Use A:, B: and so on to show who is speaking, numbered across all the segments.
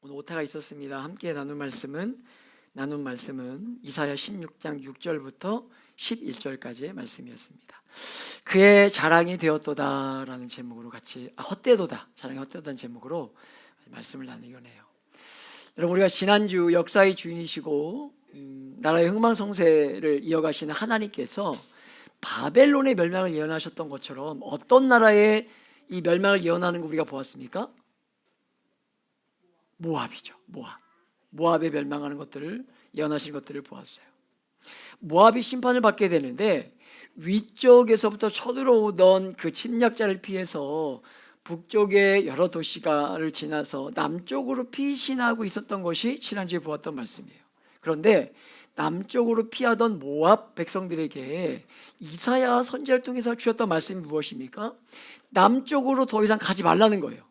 A: 오늘 오타가 있었습니다. 함께 나눈 말씀은 이사야 16장 6절부터 11절까지의 말씀이었습니다. 그의 자랑이 되었도다라는 제목으로 같이 헛되도다, 자랑이 헛되도다는 제목으로 말씀을 나누곤 해요. 여러분, 우리가 지난주 역사의 주인이시고 나라의 흥망성쇠를 이어가시는 하나님께서 바벨론의 멸망을 예언하셨던 것처럼 어떤 나라의 이 멸망을 예언하는 거 우리가 보았습니까? 모압이죠. 모압의 멸망하는 것들을 예언하신 것들을 보았어요. 모압이 심판을 받게 되는데 위쪽에서부터 쳐들어오던 그 침략자를 피해서 북쪽의 여러 도시가를 지나서 남쪽으로 피신하고 있었던 것이 지난주에 보았던 말씀이에요. 그런데 남쪽으로 피하던 모압 백성들에게 이사야 선지자를 통해서 주셨던 말씀이 무엇입니까? 남쪽으로 더 이상 가지 말라는 거예요.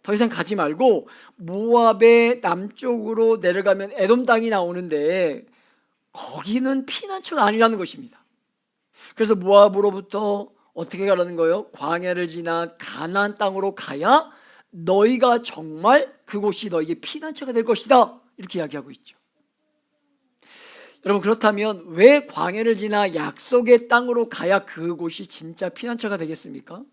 A: 더 이상 가지 말고 모압의 남쪽으로 내려가면 에돔 땅이 나오는데 거기는 피난처가 아니라는 것입니다. 그래서 모압으로부터 어떻게 가라는 거예요? 광야를 지나 가나안 땅으로 가야 너희가 정말 그곳이 너희에게 피난처가 될 것이다, 이렇게 이야기하고 있죠. 여러분, 그렇다면 왜 광야를 지나 약속의 땅으로 가야 그곳이 진짜 피난처가 되겠습니까?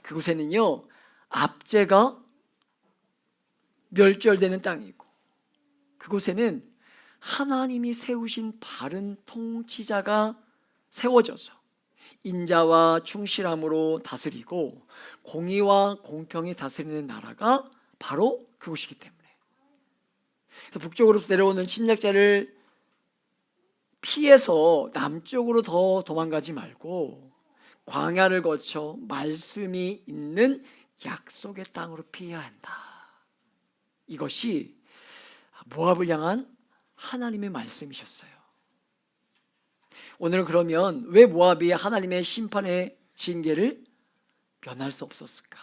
A: 그곳에는요, 압제가 멸절되는 땅이고 그곳에는 하나님이 세우신 바른 통치자가 세워져서 인자와 충실함으로 다스리고 공의와 공평히 다스리는 나라가 바로 그곳이기 때문에, 그래서 북쪽으로 내려오는 침략자를 피해서 남쪽으로 더 도망가지 말고 광야를 거쳐 말씀이 있는 약속의 땅으로 피해야 한다. 이것이 모압을 향한 하나님의 말씀이셨어요. 오늘은 그러면 왜 모압이 하나님의 심판의 징계를 면할 수 없었을까?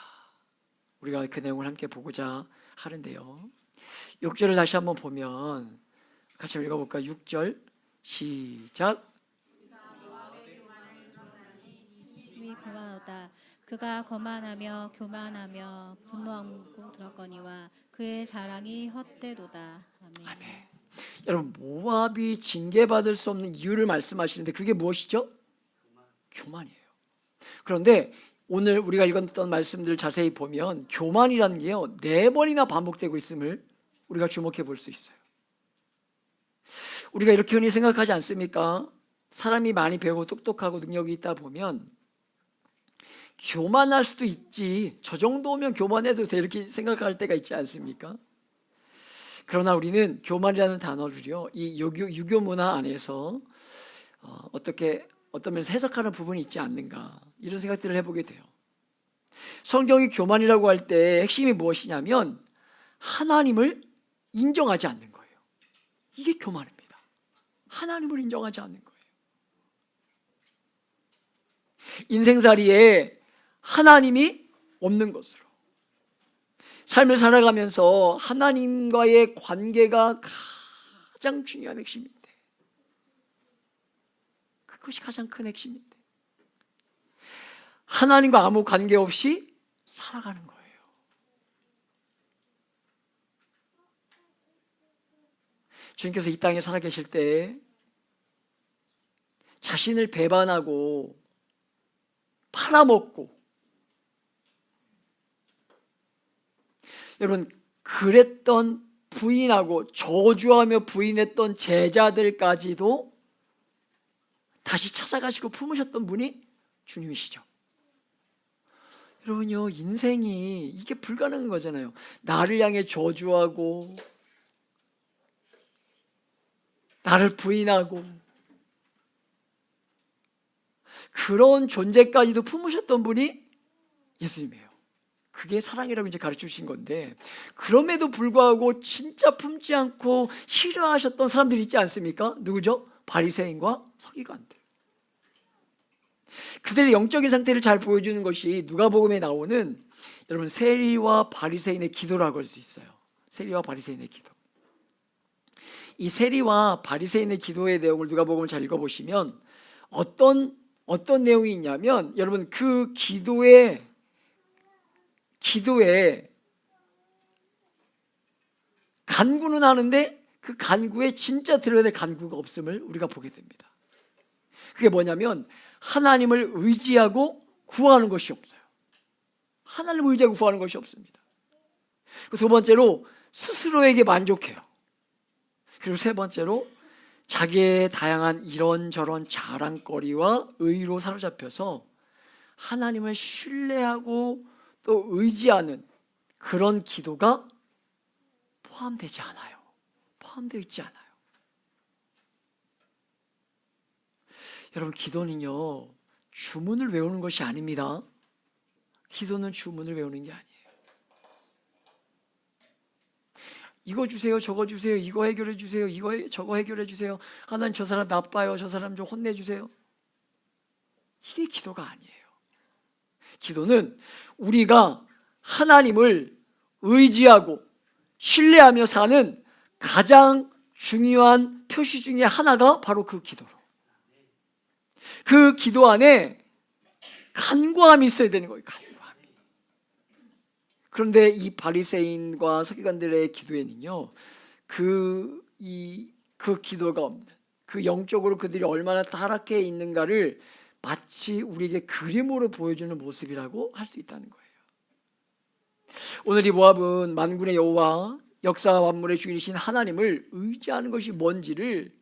A: 우리가 그 내용을 함께 보고자 하는데요. 6절을 다시 한번 보면 같이 읽어볼까요? 6절 시작.
B: 교만하다. 그가 거만하며 교만하며 분노하고 들었거니와 그의 자랑이 헛되도다. 아멘.
A: 아멘. 여러분, 모압이 징계받을 수 없는 이유를 말씀하시는데 그게 무엇이죠? 교만이에요. 그런데 오늘 우리가 읽었던 말씀들을 자세히 보면 교만이라는 게요, 4번이나 반복되고 있음을 우리가 주목해 볼 수 있어요. 우리가 이렇게 흔히 생각하지 않습니까? 사람이 많이 배우고 똑똑하고 능력이 있다 보면 교만할 수도 있지, 저 정도면 교만해도 돼, 이렇게 생각할 때가 있지 않습니까? 그러나 우리는 교만이라는 단어를요, 이 유교 문화 안에서 어떤 면에서 해석하는 부분이 있지 않는가, 이런 생각들을 해보게 돼요. 성경이 교만이라고 할 때 핵심이 무엇이냐면 하나님을 인정하지 않는 거예요. 이게 교만입니다. 하나님을 인정하지 않는 거예요. 인생살이에 하나님이 없는 것으로 삶을 살아가면서 하나님과의 관계가 가장 중요한 핵심인데, 그것이 가장 큰 핵심인데 하나님과 아무 관계없이 살아가는 거예요. 주님께서 이 땅에 살아계실 때 자신을 배반하고 팔아먹고, 여러분, 그랬던 부인하고 저주하며 부인했던 제자들까지도 다시 찾아가시고 품으셨던 분이 주님이시죠. 여러분요, 인생이 이게 불가능한 거잖아요. 나를 향해 저주하고 나를 부인하고 그런 존재까지도 품으셨던 분이 예수님이에요. 그게 사랑이라고 이제 가르쳐 주신 건데, 그럼에도 불구하고 진짜 품지 않고 싫어하셨던 사람들이 있지 않습니까? 누구죠? 바리새인과 서기관들. 그들의 영적인 상태를 잘 보여주는 것이 누가복음에 나오는, 여러분, 세리와 바리새인의 기도라고 할 수 있어요. 세리와 바리새인의 기도. 이 세리와 바리새인의 기도의 내용을 누가복음을 잘 읽어보시면 어떤 내용이 있냐면, 여러분, 그 기도에 간구는 하는데 그 간구에 진짜 들어야 될 간구가 없음을 우리가 보게 됩니다. 그게 뭐냐면 하나님을 의지하고 구하는 것이 없어요. 하나님을 의지하고 구하는 것이 없습니다. 두 번째로 스스로에게 만족해요. 그리고 세 번째로 자기의 다양한 이런저런 자랑거리와 의로 사로잡혀서 하나님을 신뢰하고 또 의지하는 그런 기도가 포함되지 않아요. 포함되어 있지 않아요. 여러분, 기도는요, 주문을 외우는 것이 아닙니다. 기도는 주문을 외우는 게 아니에요. 이거 주세요, 저거 주세요, 이거 해결해 주세요, 저거 해결해 주세요. 하나님, 저 사람 나빠요, 저 사람 좀 혼내주세요. 이게 기도가 아니에요. 기도는 우리가 하나님을 의지하고 신뢰하며 사는 가장 중요한 표시 중에 하나가 바로 그 기도로. 그 기도 안에 간구함이 있어야 되는 거예요. 간구함이. 그런데 이 바리새인과 서기관들의 기도에는요, 그 기도가 없는, 그 영적으로 그들이 얼마나 타락해 있는가를 마치 우리에게 그림으로 보여주는 모습이라고 할 수 있다는 거예요. 오늘 이 모압은 만군의 여호와, 역사와 만물의 주인이신 하나님을 의지하는 것이 뭔지를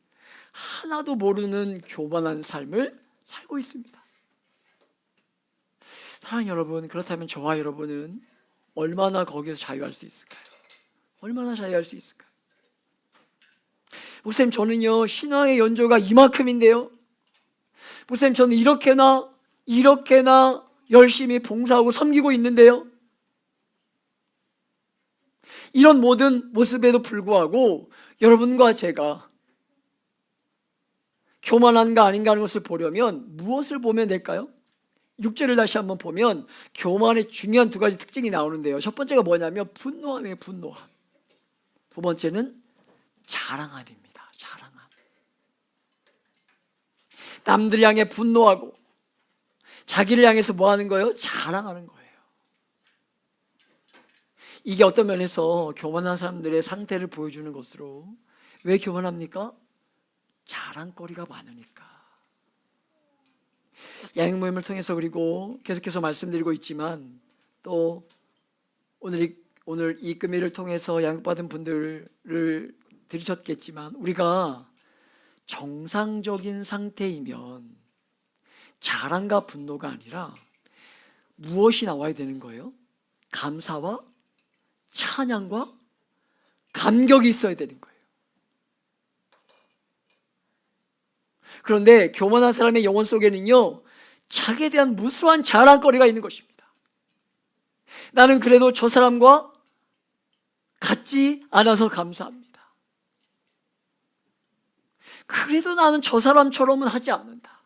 A: 하나도 모르는 교만한 삶을 살고 있습니다. 사랑하는 여러분, 그렇다면 저와 여러분은 얼마나 거기에서 자유할 수 있을까요? 얼마나 자유할 수 있을까요? 목사님, 저는요 신앙의 연조가 이만큼인데요, 목사님, 저는 이렇게나 열심히 봉사하고 섬기고 있는데요, 이런 모든 모습에도 불구하고 여러분과 제가 교만한가 아닌가 하는 것을 보려면 무엇을 보면 될까요? 6절을 다시 한번 보면 교만의 중요한 두 가지 특징이 나오는데요, 첫 번째가 뭐냐면 분노함이에요. 분노함. 두 번째는 자랑함입니다. 자랑함. 남들 향해 분노하고 자기를 향해서 뭐 하는 거예요? 자랑하는 거예요. 이게 어떤 면에서 교만한 사람들의 상태를 보여주는 것으로, 왜 교만합니까? 자랑거리가 많으니까. 야영 모임을 통해서, 그리고 계속해서 말씀드리고 있지만, 또 오늘 이 금일을 통해서 양육받은 분들을 들으셨겠지만, 우리가 정상적인 상태이면 자랑과 분노가 아니라 무엇이 나와야 되는 거예요? 감사와 찬양과 감격이 있어야 되는 거예요. 그런데 교만한 사람의 영혼 속에는요, 자기에 대한 무수한 자랑거리가 있는 것입니다. 나는 그래도 저 사람과 같지 않아서 감사합니다. 그래도 나는 저 사람처럼은 하지 않는다.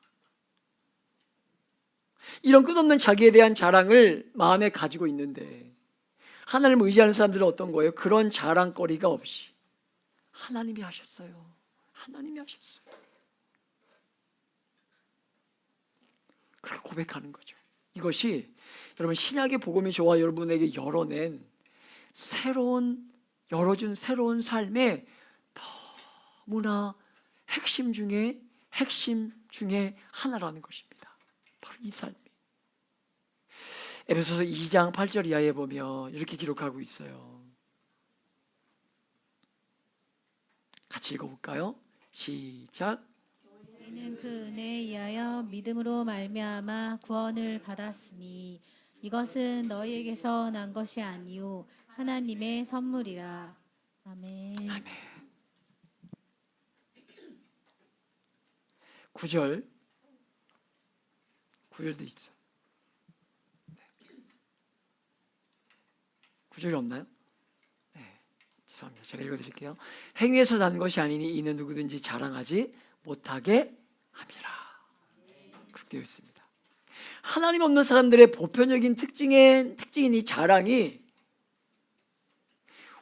A: 이런 끝없는 자기에 대한 자랑을 마음에 가지고 있는데, 하나님을 의지하는 사람들은 어떤 거예요? 그런 자랑거리가 없이 하나님이 하셨어요. 하나님이 하셨어요. 그렇게 고백하는 거죠. 이것이 여러분 신약의 복음이 저와 여러분에게 열어준 새로운 삶의 너무나 핵심 중에 하나라는 것입니다. 바로 이 삶이. 에베소서 2장 8절 이하에 보면 이렇게 기록하고 있어요. 같이 읽어볼까요? 시작.
B: 너희는 그 은혜에 의하여 믿음으로 말미암아 구원을 받았으니 이것은 너희에게서 난 것이 아니요 하나님의 선물이라. 아멘.
A: 아멘. 9절도 있어. 9절이 없나요? 네, 죄송합니다. 제가 읽어드릴게요. 행위에서 난 것이 아니니 이는 누구든지 자랑하지 못하게 함이라. 그렇게 되어 있습니다. 하나님 없는 사람들의 보편적인 특징인 이 자랑이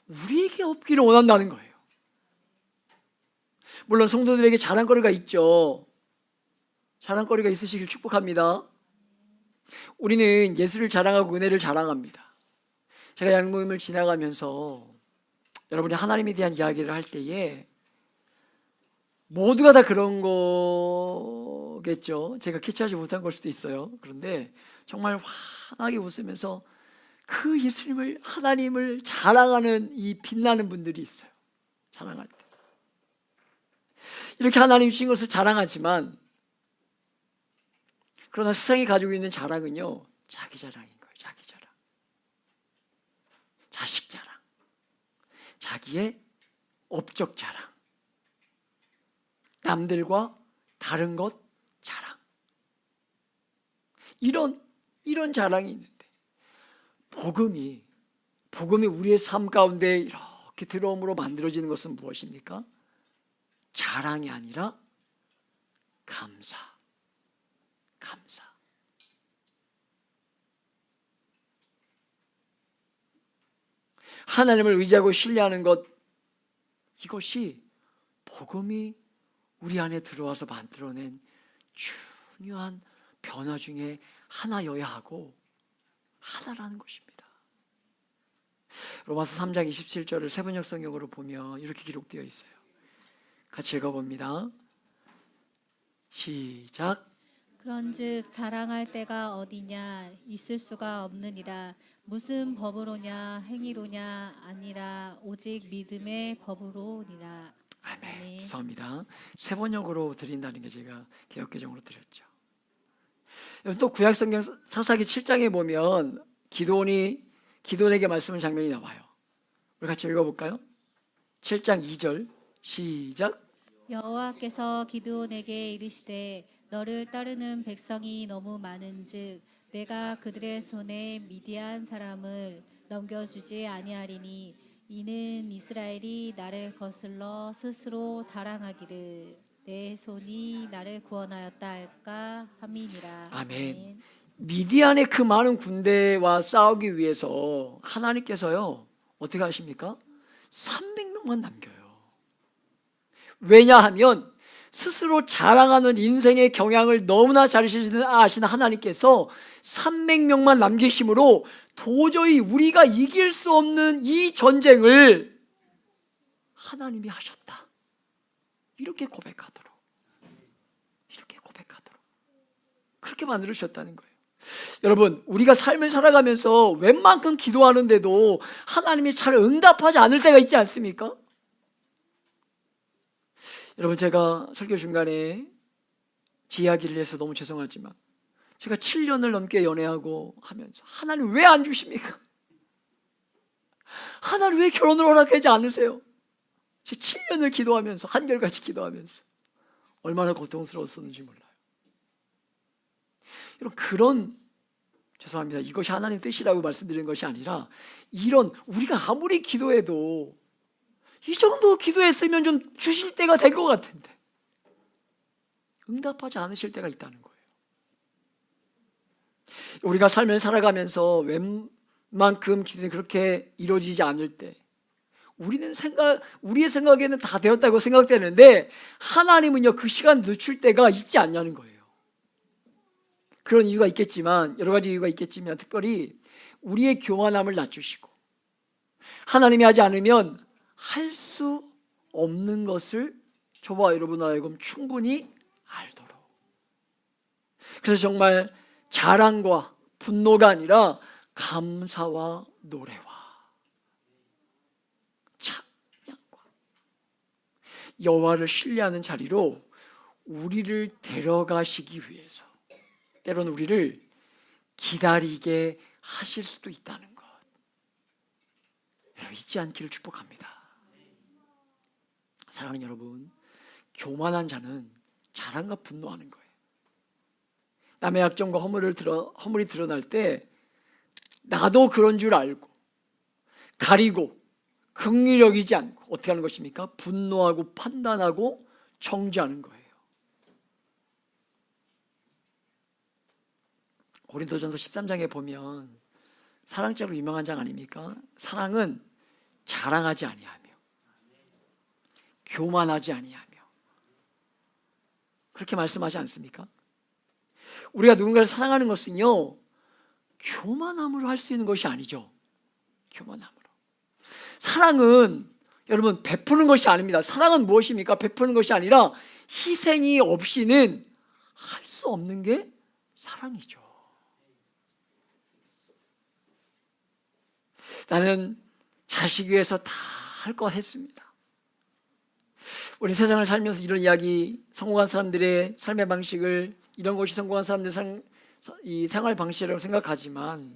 A: 우리에게 없기를 원한다는 거예요. 물론 성도들에게 자랑거리가 있죠. 자랑거리가 있으시길 축복합니다. 우리는 예수를 자랑하고 은혜를 자랑합니다. 제가 양모임을 지나가면서 여러분이 하나님에 대한 이야기를 할 때에 모두가 다 그런 거겠죠. 제가 캐치하지 못한 걸 수도 있어요. 그런데 정말 환하게 웃으면서 그 예수님을, 하나님을 자랑하는 이 빛나는 분들이 있어요. 자랑할 때 이렇게 하나님 주신 것을 자랑하지만, 그러나 세상이 가지고 있는 자랑은요, 자기 자랑인 거예요. 자기 자랑, 자식 자랑, 자기의 업적 자랑, 남들과 다른 것 자랑, 이런 자랑이 있는데, 복음이 우리의 삶 가운데 이렇게 들어옴으로 만들어지는 것은 무엇입니까? 자랑이 아니라 감사. 하나님을 의지하고 신뢰하는 것, 이것이 복음이 우리 안에 들어와서 만들어낸 중요한 변화 중에 하나여야 하고 하나라는 것입니다. 로마서 3장 27절을 세번역 성경으로 보면 이렇게 기록되어 있어요. 같이 읽어봅니다. 시작.
B: 그런즉 자랑할 때가 어디냐 있을 수가 없느니라. 무슨 법으로냐 행위로냐 아니라 오직 믿음의 법으로니라.
A: 아멘. 감사합니다. 세번역으로 드린다는 게 제가 개역개정으로 드렸죠. 또 구약성경 사사기 7장에 보면 기드온에게 말씀한 장면이 나와요. 우리 같이 읽어볼까요? 7장 2절 시작.
B: 여호와께서 기드온에게 이르시되 너를 따르는 백성이 너무 많은즉 내가 그들의 손에 미디안 사람을 넘겨주지 아니하리니 이는 이스라엘이 나를 거슬러 스스로 자랑하기를 내 손이 나를 구원하였다 할까 함이니라.
A: 아멘. 미디안의 그 많은 군대와 싸우기 위해서 하나님께서요, 어떻게 하십니까? 300명만 남겨요. 왜냐하면 스스로 자랑하는 인생의 경향을 너무나 잘 아시는 하나님께서 300명만 남기심으로 도저히 우리가 이길 수 없는 이 전쟁을 하나님이 하셨다, 이렇게 고백하도록 그렇게 만들으셨다는 거예요. 여러분, 우리가 삶을 살아가면서 웬만큼 기도하는데도 하나님이 잘 응답하지 않을 때가 있지 않습니까? 여러분, 제가 설교 중간에 제 이야기를 해서 너무 죄송하지만 제가 7년을 넘게 연애하고 하면서 하나님 왜 안 주십니까? 하나님 왜 결혼을 허락하지 않으세요? 제가 7년을 기도하면서, 한결같이 기도하면서 얼마나 고통스러웠었는지 몰라요. 여러분, 죄송합니다, 이것이 하나님 뜻이라고 말씀드리는 것이 아니라, 우리가 아무리 기도해도 이 정도 기도했으면 좀 주실 때가 될 것 같은데 응답하지 않으실 때가 있다는 거예요. 우리가 삶을 살아가면서 웬만큼 기도는 그렇게 이루어지지 않을 때 우리의 생각에는 다 되었다고 생각되는데 하나님은요, 그 시간 늦출 때가 있지 않냐는 거예요. 그런 이유가 있겠지만, 여러 가지 이유가 있겠지만, 특별히 우리의 교만함을 낮추시고 하나님이 하지 않으면 할 수 없는 것을 저와 여러분 알고 충분히 알도록. 그래서 정말 자랑과 분노가 아니라 감사와 노래와 찬양과 여호와를 신뢰하는 자리로 우리를 데려가시기 위해서 때로는 우리를 기다리게 하실 수도 있다는 것, 여러분 잊지 않기를 축복합니다. 사랑하는 여러분, 교만한 자는 자랑과 분노하는 거예요. 남의 약점과 허물이 드러날 때 나도 그런 줄 알고 가리고 긍휼히 여기지 않고 어떻게 하는 것입니까? 분노하고 판단하고 정죄하는 거예요. 고린도전서 13장에 보면 사랑죄로 유명한 장 아닙니까? 사랑은 자랑하지 아니하며 교만하지 아니하며, 그렇게 말씀하지 않습니까? 우리가 누군가를 사랑하는 것은요, 교만함으로 할 수 있는 것이 아니죠. 교만함으로. 사랑은 여러분, 베푸는 것이 아닙니다. 사랑은 무엇입니까? 베푸는 것이 아니라 희생이 없이는 할 수 없는 게 사랑이죠. 나는 자식 위해서 다 할 것 했습니다. 우리 세상을 살면서 이런 이야기, 성공한 사람들의 삶의 방식을, 이런 것이 성공한 사람들의 이 생활 방식이라고 생각하지만,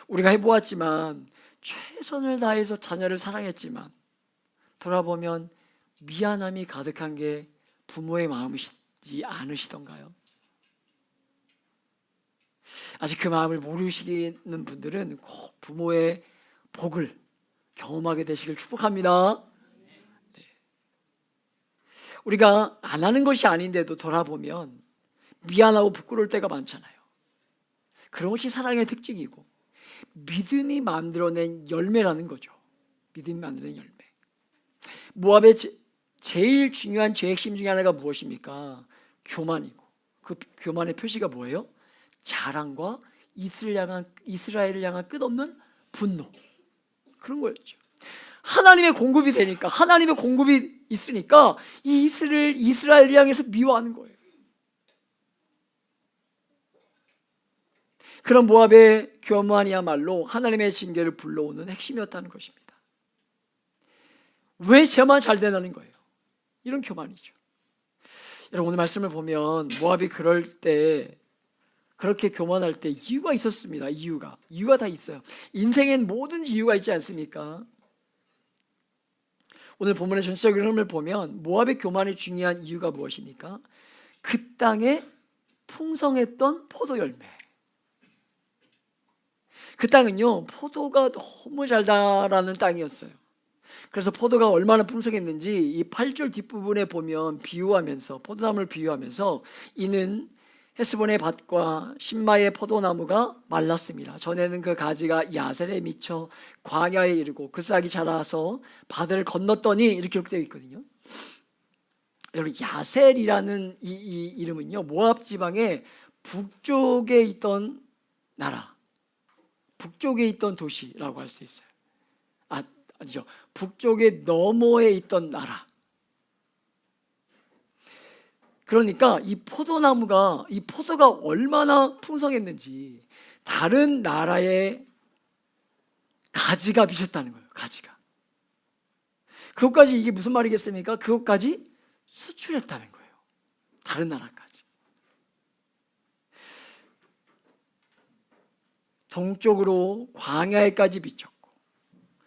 A: 우리가 해보았지만 최선을 다해서 자녀를 사랑했지만 돌아보면 미안함이 가득한 게 부모의 마음이시지 않으시던가요? 아직 그 마음을 모르시는 분들은 꼭 부모의 복을 경험하게 되시길 축복합니다. 네. 우리가 안 하는 것이 아닌데도 돌아보면 미안하고 부끄러울 때가 많잖아요. 그런 것이 사랑의 특징이고 믿음이 만들어낸 열매라는 거죠. 믿음이 만들어낸 열매. 모압의 제일 중요한 죄 핵심 중에 하나가 무엇입니까? 교만이고, 그 교만의 표시가 뭐예요? 자랑과 이스라엘을 향한 끝없는 분노, 그런 거였죠. 하나님의 공급이 되니까, 하나님의 공급이 있으니까 이 이스라엘을 향해서 미워하는 거예요. 그런 모압의 교만이야말로 하나님의 징계를 불러오는 핵심이었다는 것입니다. 왜 쟤만 잘 되냐는 거예요. 이런 교만이죠. 여러분, 오늘 말씀을 보면 모압이 그렇게 교만할 때 이유가 있었습니다. 이유가 다 있어요. 인생엔 뭐든지 이유가 있지 않습니까? 오늘 본문의 전체적인 흐름을 보면 모압의 교만이 중요한 이유가 무엇입니까? 그 땅에 풍성했던 포도 열매. 그 땅은요, 포도가 너무 잘 자라는 땅이었어요. 그래서 포도가 얼마나 풍성했는지 이 8절 뒷부분에 보면 포도나무를 비유하면서 이는 헤스본의 밭과 신마의 포도나무가 말랐습니다. 전에는 그 가지가 야셀에 미쳐 광야에 이르고 그 싹이 자라서 바다를 건넜더니 이렇게 기록되어 있거든요. 여러분, 야셀이라는 이 이름은요, 모압 지방의 북쪽에 있던 나라, 북쪽에 있던 도시라고 할 수 있어요. 아니죠. 북쪽에 너머에 있던 나라. 그러니까 이 포도가 얼마나 풍성했는지 다른 나라에 가지가 미쳤다는 거예요. 가지가. 그것까지, 이게 무슨 말이겠습니까? 그것까지 수출했다는 거예요. 다른 나라까지. 동쪽으로 광야에까지 미쳤고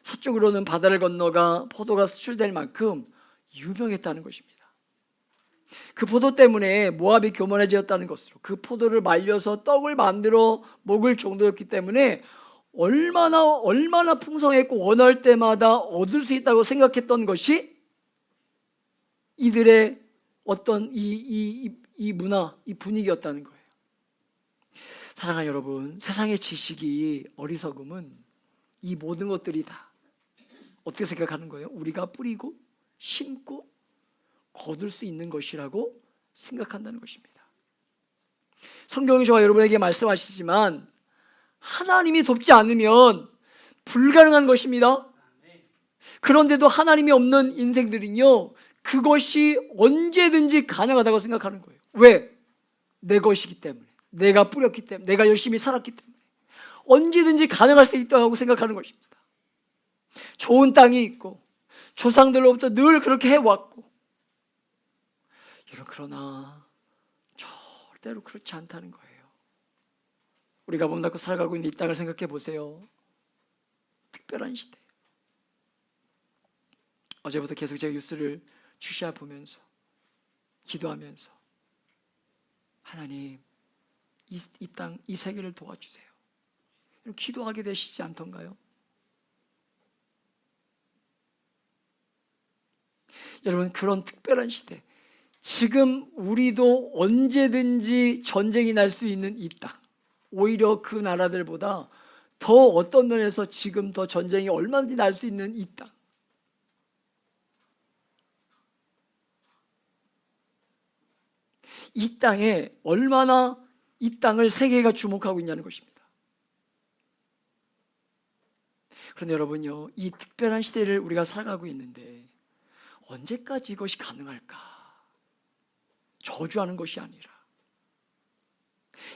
A: 서쪽으로는 바다를 건너가 포도가 수출될 만큼 유명했다는 것입니다. 그 포도 때문에 모압이 교만해졌다는 것으로, 그 포도를 말려서 떡을 만들어 먹을 정도였기 때문에 얼마나 풍성했고 원할 때마다 얻을 수 있다고 생각했던 것이 이들의 어떤 이 문화, 이 분위기였다는 거예요. 사랑하는 여러분, 세상의 지식이, 어리석음은 이 모든 것들이 다 어떻게 생각하는 거예요? 우리가 뿌리고 심고 거둘 수 있는 것이라고 생각한다는 것입니다. 성경이 저와 여러분에게 말씀하시지만 하나님이 돕지 않으면 불가능한 것입니다. 그런데도 하나님이 없는 인생들은요, 그것이 언제든지 가능하다고 생각하는 거예요. 왜? 내 것이기 때문에, 내가 뿌렸기 때문에, 내가 열심히 살았기 때문에 언제든지 가능할 수 있다고 생각하는 것입니다. 좋은 땅이 있고 조상들로부터 늘 그렇게 해왔고, 그러나 절대로 그렇지 않다는 거예요. 우리가 몸담고 살아가고 있는 이 땅을 생각해 보세요. 특별한 시대. 어제부터 계속 제가 뉴스를 주시해 보면서 기도하면서, 하나님, 이 땅, 이 세계를 도와주세요. 기도하게 되시지 않던가요? 여러분, 그런 특별한 시대, 지금 우리도 언제든지 전쟁이 날 수 있는 이 땅, 오히려 그 나라들보다 더 어떤 면에서 지금 더 전쟁이 얼마든지 날 수 있는 이 땅, 이 땅에 얼마나 이 땅을 세계가 주목하고 있냐는 것입니다. 그런데 여러분요, 이 특별한 시대를 우리가 살아가고 있는데 언제까지 이것이 가능할까? 저주하는 것이 아니라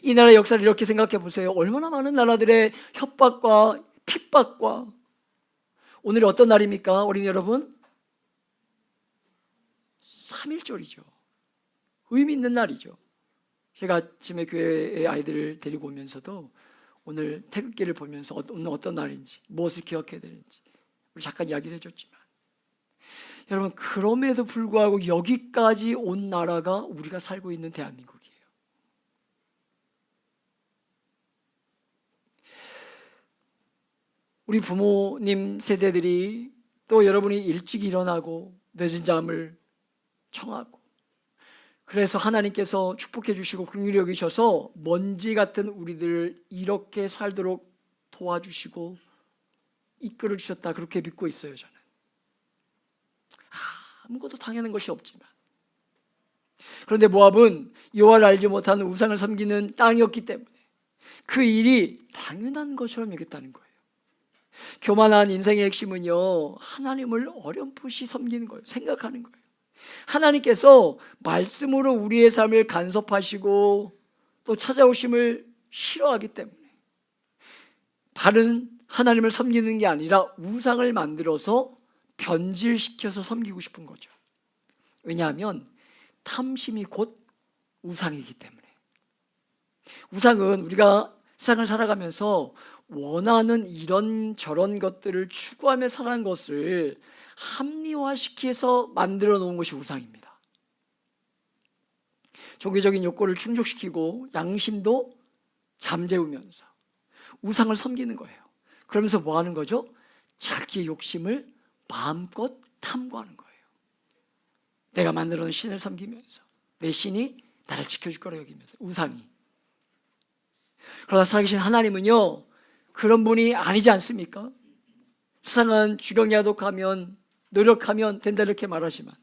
A: 이 나라의 역사를 이렇게 생각해 보세요. 얼마나 많은 나라들의 협박과 핍박과, 오늘이 어떤 날입니까? 어린이 여러분, 3.1절이죠. 의미 있는 날이죠. 제가 아침에 교회에 아이들을 데리고 오면서도 오늘 태극기를 보면서 오늘 어떤 날인지, 무엇을 기억해야 되는지 우리 잠깐 이야기를 해줬지만, 여러분, 그럼에도 불구하고 여기까지 온 나라가 우리가 살고 있는 대한민국이에요. 우리 부모님 세대들이, 또 여러분이 일찍 일어나고 늦은 잠을 청하고, 그래서 하나님께서 축복해 주시고 긍휼히 여기셔서 먼지 같은 우리들을 이렇게 살도록 도와주시고 이끌어 주셨다, 그렇게 믿고 있어요. 저는 아무것도 당연한 것이 없지만, 그런데 모압은 여호와를 알지 못하는 우상을 섬기는 땅이었기 때문에 그 일이 당연한 것처럼 여겼다는 거예요. 교만한 인생의 핵심은요, 하나님을 어렴풋이 섬기는 거예요. 생각하는 거예요. 하나님께서 말씀으로 우리의 삶을 간섭하시고 또 찾아오심을 싫어하기 때문에 바른 하나님을 섬기는 게 아니라 우상을 만들어서 변질시켜서 섬기고 싶은 거죠. 왜냐하면 탐심이 곧 우상이기 때문에. 우상은 우리가 세상을 살아가면서 원하는 이런 저런 것들을 추구하며 살아가는 것을 합리화시켜서 만들어 놓은 것이 우상입니다. 종교적인 욕구를 충족시키고 양심도 잠재우면서 우상을 섬기는 거예요. 그러면서 뭐 하는 거죠? 자기의 욕심을 마음껏 탐구하는 거예요. 내가 만들어 놓은 신을 섬기면서 내 신이 나를 지켜줄 거라 여기면서, 우상이. 그러나 살아계신 하나님은요, 그런 분이 아니지 않습니까? 세상은 주경야독하면 노력하면 된다 이렇게 말하지만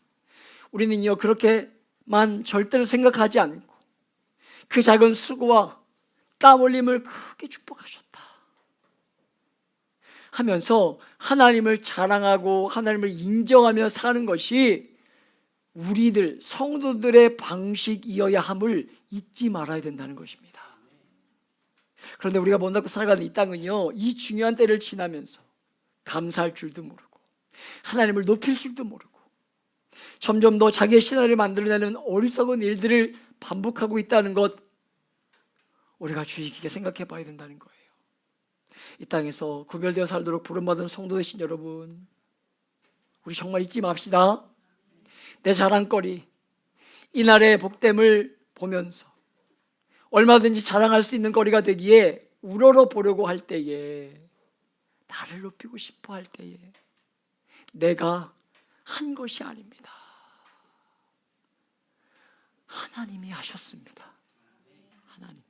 A: 우리는요, 그렇게만 절대로 생각하지 않고 그 작은 수고와 땀 흘림을 크게 축복하셨다 하면서 하나님을 자랑하고 하나님을 인정하며 사는 것이 우리들 성도들의 방식이어야 함을 잊지 말아야 된다는 것입니다. 그런데 우리가 못나고 살아가는 이 땅은요, 이 중요한 때를 지나면서 감사할 줄도 모르고 하나님을 높일 줄도 모르고 점점 더 자기의 신화를 만들어내는 어리석은 일들을 반복하고 있다는 것, 우리가 주의 깊게 생각해 봐야 된다는 거예요. 이 땅에서 구별되어 살도록 부름받은 성도 되신 여러분, 우리 정말 잊지 맙시다. 내 자랑거리, 이날의 복됨을 보면서 얼마든지 자랑할 수 있는 거리가 되기에 우러러 보려고 할 때에, 나를 높이고 싶어 할 때에 내가 한 것이 아닙니다. 하나님이 하셨습니다. 하나님이.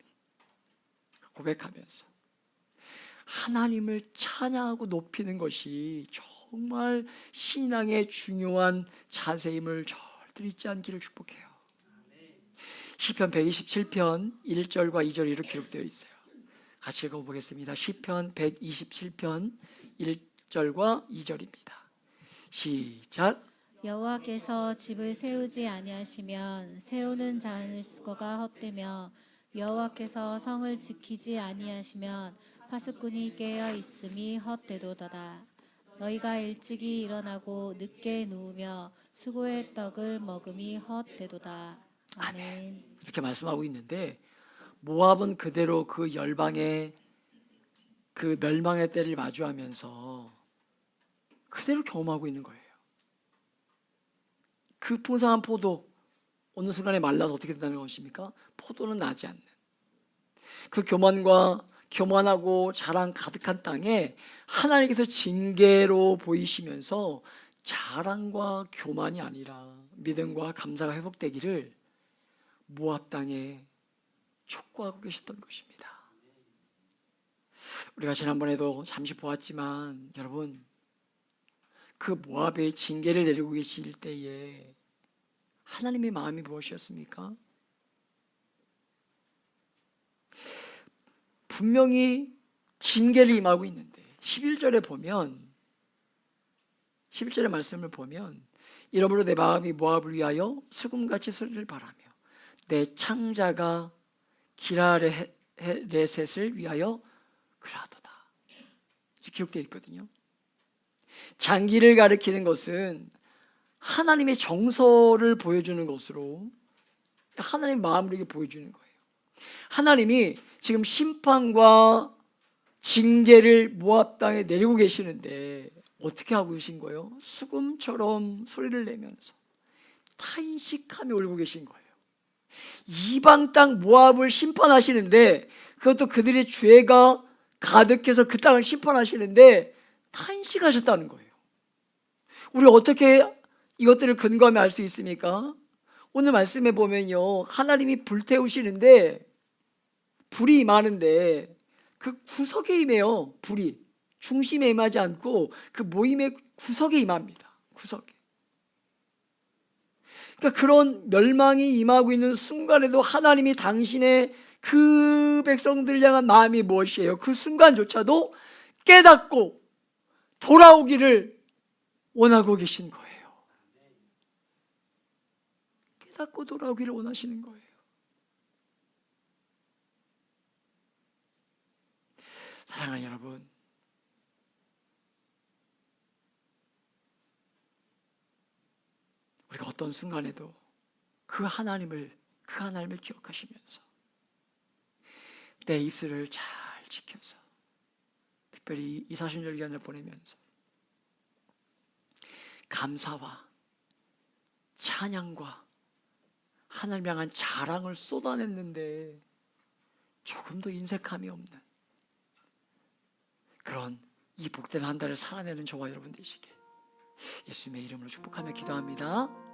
A: 고백하면서 하나님을 찬양하고 높이는 것이 정말 신앙의 중요한 자세임을 절대 잊지 않기를 축복해요. 시편 127편 1절과 2절이 이렇게 기록되어 있어요. 같이 읽어보겠습니다. 시편 127편 1절과 2절입니다. 시작.
B: 여호와께서 집을 세우지 아니하시면 세우는 자의 수고가 헛되며 여호와께서 성을 지키지 아니하시면 파수꾼이 깨어 있음이 헛되도다. 너희가 일찍이 일어나고 늦게 누우며 수고의 떡을 먹음이 헛되도다. 아멘.
A: 이렇게 말씀하고 있는데, 모압은 그대로 그 열방의 그 멸망의 때를 마주하면서 그대로 경험하고 있는 거예요. 그 풍성한 포도 어느 순간에 말라서 어떻게 된다는 것입니까? 포도는 나지 않는 그 교만하고 자랑 가득한 땅에 하나님께서 징계로 보이시면서 자랑과 교만이 아니라 믿음과 감사가 회복되기를 모압 땅에 촉구하고 계셨던 것입니다. 우리가 지난번에도 잠시 보았지만, 여러분, 그 모압의 징계를 내리고 계실 때에 하나님의 마음이 무엇이었습니까? 분명히 징계를 임하고 있는데 11절에 보면 11절의 말씀을 보면 이러므로 내 마음이 모압을 위하여 수금같이 소리를 바라며 내 창자가 기라레셋을 위하여 그러하도다. 이렇게 기록되어 있거든요. 장기를 가리키는 것은 하나님의 정서를 보여주는 것으로 하나님의 마음을 이렇게 보여주는 거예요. 하나님이 지금 심판과 징계를 모압 땅에 내리고 계시는데 어떻게 하고 계신 거예요? 수금처럼 소리를 내면서 탄식하며 울고 계신 거예요. 이방 땅 모압을 심판하시는데, 그것도 그들의 죄가 가득해서 그 땅을 심판하시는데 탄식하셨다는 거예요. 우리 어떻게 이것들을 근거하며 알 수 있습니까? 오늘 말씀에 보면요, 하나님이 불태우시는데 불이 임하는데 그 구석에 임해요. 불이 중심에 임하지 않고 그 모임의 구석에 임합니다. 구석에. 그러니까 그런 멸망이 임하고 있는 순간에도 하나님이 당신의 그 백성들 향한 마음이 무엇이에요? 그 순간조차도 깨닫고 돌아오기를 원하고 계신 거예요. 깨닫고 돌아오기를 원하시는 거예요. 사랑하는 여러분, 우리가 어떤 순간에도 그 하나님을 기억하시면서 내 입술을 잘 지켜서, 특별히 이 사순절 기간을 보내면서 감사와 찬양과 하나님 향한 자랑을 쏟아냈는데 조금도 인색함이 없는 그런 이 복된 한 달을 살아내는 저와 여러분 되시길 예수님의 이름으로 축복하며 기도합니다.